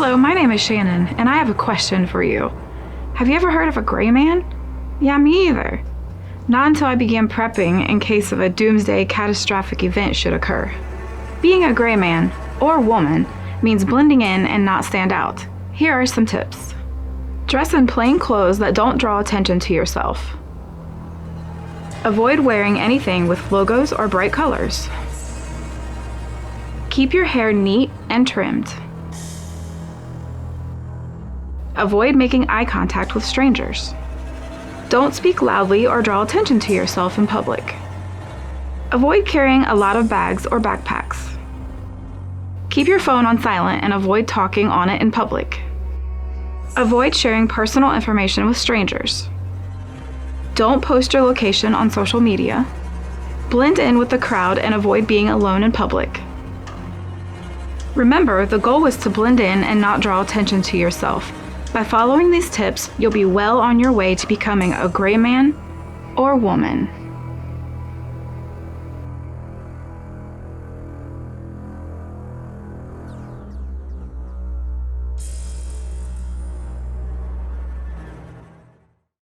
Hello, my name is Shannon, and I have a question for you. Have you ever heard of a gray man? Yeah, me either. Not until I began prepping in case of a doomsday catastrophic event should occur. Being a gray man, or woman, means blending in and not stand out. Here are some tips. Dress in plain clothes that don't draw attention to yourself. Avoid wearing anything with logos or bright colors. Keep your hair neat and trimmed. Avoid making eye contact with strangers. Don't speak loudly or draw attention to yourself in public. Avoid carrying a lot of bags or backpacks. Keep your phone on silent and avoid talking on it in public. Avoid sharing personal information with strangers. Don't post your location on social media. Blend in with the crowd and avoid being alone in public. Remember, the goal is to blend in and not draw attention to yourself. By following these tips, you'll be well on your way to becoming a gray man or woman.